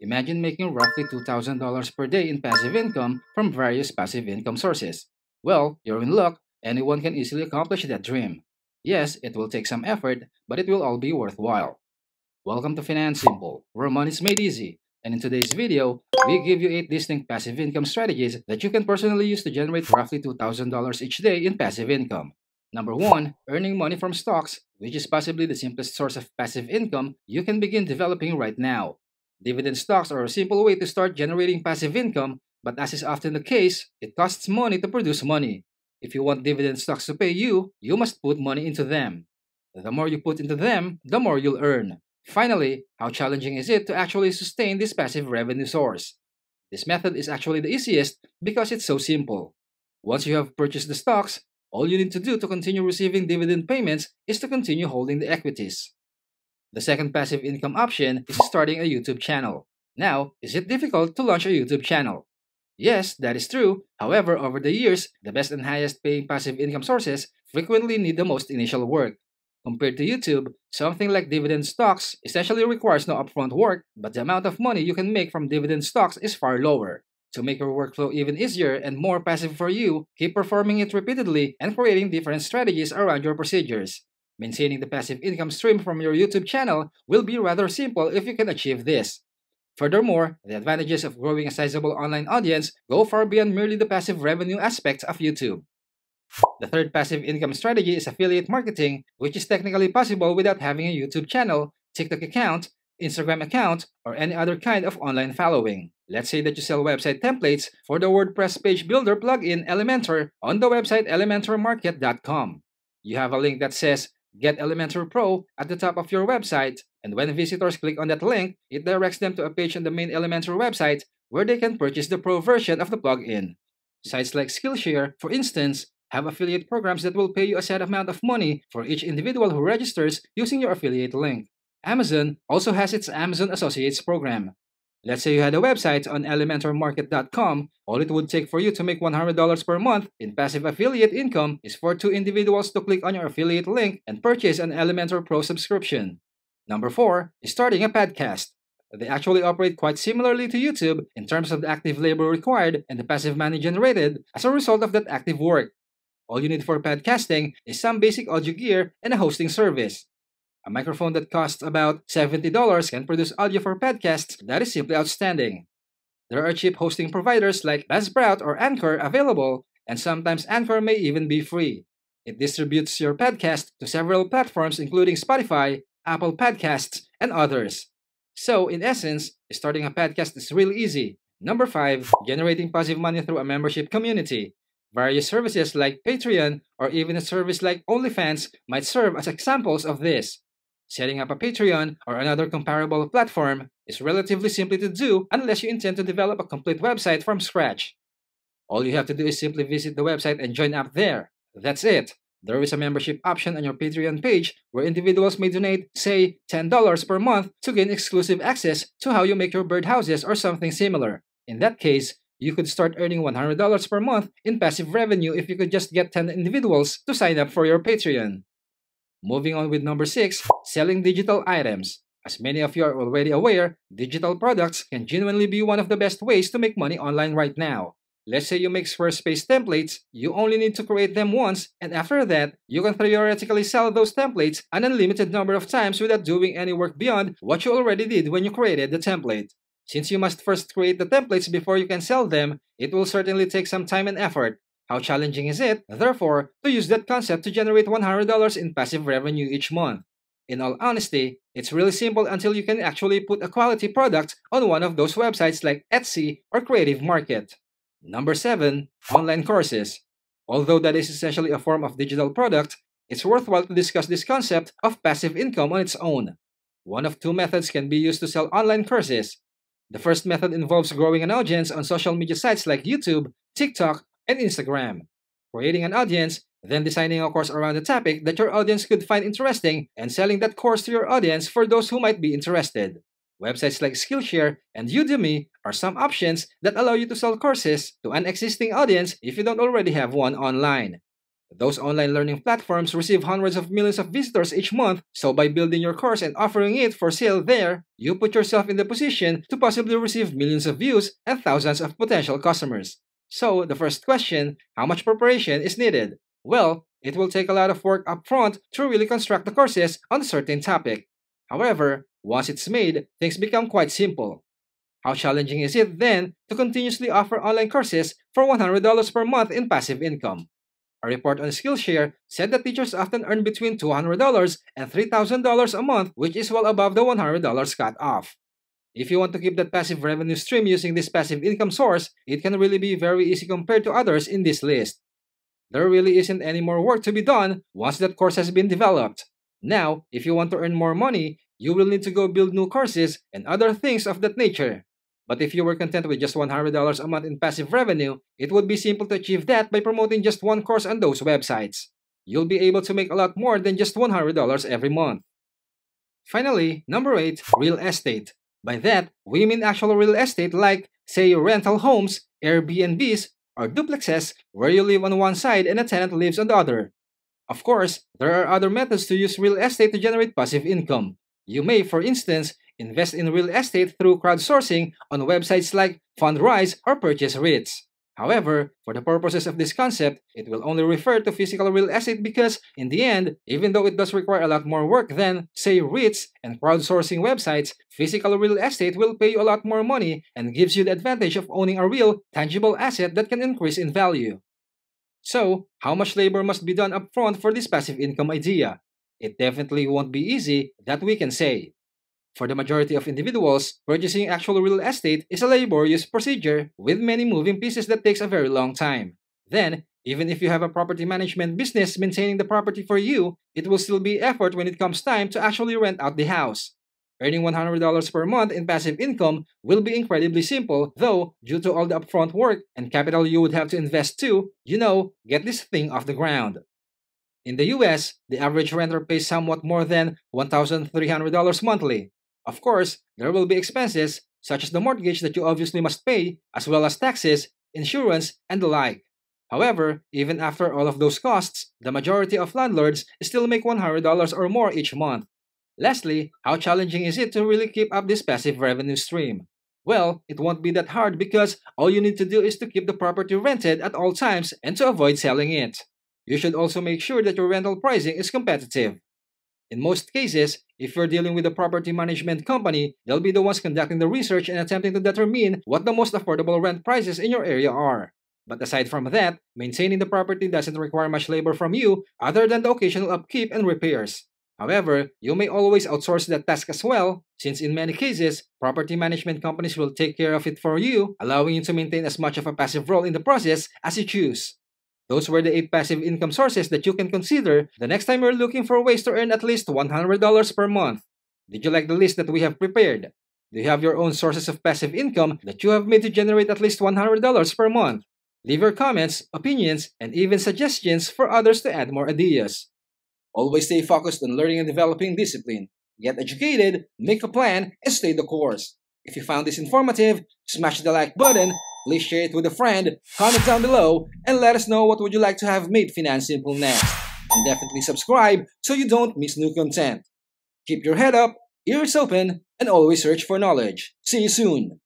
Imagine making roughly $2,000 per day in passive income from various passive income sources. Well, you're in luck. Anyone can easily accomplish that dream. Yes, it will take some effort, but it will all be worthwhile. Welcome to Finan Simple, where money is made easy. And in today's video, we give you 8 distinct passive income strategies that you can personally use to generate roughly $2,000 each day in passive income. Number 1. Earning money from stocks, which is possibly the simplest source of passive income you can begin developing right now. Dividend stocks are a simple way to start generating passive income, but as is often the case, it costs money to produce money. If you want dividend stocks to pay you, you must put money into them. The more you put into them, the more you'll earn. Finally, how challenging is it to actually sustain this passive revenue source? This method is actually the easiest because it's so simple. Once you have purchased the stocks, all you need to do to continue receiving dividend payments is to continue holding the equities. The second passive income option is starting a YouTube channel. Now, is it difficult to launch a YouTube channel? Yes, that is true. However, over the years, the best and highest paying passive income sources frequently need the most initial work. Compared to YouTube, something like dividend stocks essentially requires no upfront work, but the amount of money you can make from dividend stocks is far lower. To make your workflow even easier and more passive for you, keep performing it repeatedly and creating different strategies around your procedures. Maintaining the passive income stream from your YouTube channel will be rather simple if you can achieve this. Furthermore, the advantages of growing a sizable online audience go far beyond merely the passive revenue aspect of YouTube. The third passive income strategy is affiliate marketing, which is technically possible without having a YouTube channel, TikTok account, Instagram account, or any other kind of online following. Let's say that you sell website templates for the WordPress page builder plugin Elementor on the website elementormarket.com. You have a link that says Get Elementor Pro at the top of your website, and when visitors click on that link, it directs them to a page on the main Elementor website where they can purchase the Pro version of the plugin. Sites like Skillshare, for instance, have affiliate programs that will pay you a set amount of money for each individual who registers using your affiliate link. Amazon also has its Amazon Associates program. Let's say you had a website on elementormarket.com. All it would take for you to make $100 per month in passive affiliate income is for 2 individuals to click on your affiliate link and purchase an Elementor Pro subscription. Number 4 is starting a podcast. They actually operate quite similarly to YouTube in terms of the active labor required and the passive money generated as a result of that active work. All you need for podcasting is some basic audio gear and a hosting service. A microphone that costs about $70 can produce audio for podcasts that is simply outstanding. There are cheap hosting providers like Buzzsprout or Anchor available, and sometimes Anchor may even be free. It distributes your podcast to several platforms including Spotify, Apple Podcasts, and others. So, in essence, starting a podcast is really easy. Number 5, generating passive money through a membership community. Various services like Patreon or even a service like OnlyFans might serve as examples of this. Setting up a Patreon or another comparable platform is relatively simple to do unless you intend to develop a complete website from scratch. All you have to do is simply visit the website and join up there. That's it. There is a membership option on your Patreon page where individuals may donate, say, $10 per month to gain exclusive access to how you make your birdhouses or something similar. In that case, you could start earning $100 per month in passive revenue if you could just get 10 individuals to sign up for your Patreon. Moving on with number 6, selling digital items. As many of you are already aware, digital products can genuinely be one of the best ways to make money online right now. Let's say you make Squarespace templates, you only need to create them once, and after that, you can theoretically sell those templates an unlimited number of times without doing any work beyond what you already did when you created the template. Since you must first create the templates before you can sell them, it will certainly take some time and effort. How challenging is it, therefore, to use that concept to generate $100 in passive revenue each month? In all honesty, it's really simple until you can actually put a quality product on one of those websites like Etsy or Creative Market. Number 7, online courses. Although that is essentially a form of digital product, it's worthwhile to discuss this concept of passive income on its own. One of 2 methods can be used to sell online courses. The first method involves growing an audience on social media sites like YouTube, TikTok, and Instagram. Creating an audience, then designing a course around the topic that your audience could find interesting and selling that course to your audience for those who might be interested. Websites like Skillshare and Udemy are some options that allow you to sell courses to an existing audience if you don't already have one online. Those online learning platforms receive hundreds of millions of visitors each month, so by building your course and offering it for sale there, you put yourself in the position to possibly receive millions of views and thousands of potential customers. So, the first question, how much preparation is needed? Well, it will take a lot of work upfront to really construct the courses on a certain topic. However, once it's made, things become quite simple. How challenging is it then to continuously offer online courses for $100 per month in passive income? A report on Skillshare said that teachers often earn between $200 and $3,000 a month, which is well above the $100 cut off. If you want to keep that passive revenue stream using this passive income source, it can really be very easy compared to others in this list. There really isn't any more work to be done once that course has been developed. Now, if you want to earn more money, you will need to go build new courses and other things of that nature. But if you were content with just $100 a month in passive revenue, it would be simple to achieve that by promoting just one course on those websites. You'll be able to make a lot more than just $100 every month. Finally, number 8, real estate. By that, we mean actual real estate like, say, rental homes, Airbnbs, or duplexes where you live on one side and a tenant lives on the other. Of course, there are other methods to use real estate to generate passive income. You may, for instance, invest in real estate through crowdsourcing on websites like Fundrise or Purchase REITs. However, for the purposes of this concept, it will only refer to physical real estate because, in the end, even though it does require a lot more work than, say, REITs and crowdsourcing websites, physical real estate will pay you a lot more money and gives you the advantage of owning a real, tangible asset that can increase in value. So, how much labor must be done upfront for this passive income idea? It definitely won't be easy, that we can say. For the majority of individuals, purchasing actual real estate is a laborious procedure with many moving pieces that takes a very long time. Then, even if you have a property management business maintaining the property for you, it will still be effort when it comes time to actually rent out the house. Earning $100 per month in passive income will be incredibly simple, though, due to all the upfront work and capital you would have to invest to, get this thing off the ground. In the US, the average renter pays somewhat more than $1,300 monthly. Of course, there will be expenses, such as the mortgage that you obviously must pay, as well as taxes, insurance, and the like. However, even after all of those costs, the majority of landlords still make $100 or more each month. Lastly, how challenging is it to really keep up this passive revenue stream? Well, it won't be that hard because all you need to do is to keep the property rented at all times and to avoid selling it. You should also make sure that your rental pricing is competitive. In most cases, if you're dealing with a property management company, they'll be the ones conducting the research and attempting to determine what the most affordable rent prices in your area are. But aside from that, maintaining the property doesn't require much labor from you other than the occasional upkeep and repairs. However, you may always outsource that task as well, since in many cases, property management companies will take care of it for you, allowing you to maintain as much of a passive role in the process as you choose. Those were the 8 passive income sources that you can consider the next time you're looking for ways to earn at least $100 per month. Did you like the list that we have prepared? Do you have your own sources of passive income that you have made to generate at least $100 per month? Leave your comments, opinions, and even suggestions for others to add more ideas. Always stay focused on learning and developing discipline. Get educated, make a plan, and stay the course. If you found this informative, smash the like button, please share it with a friend, comment down below, and let us know what would you like to have made Finan simple next. And definitely subscribe so you don't miss new content. Keep your head up, ears open, and always search for knowledge. See you soon!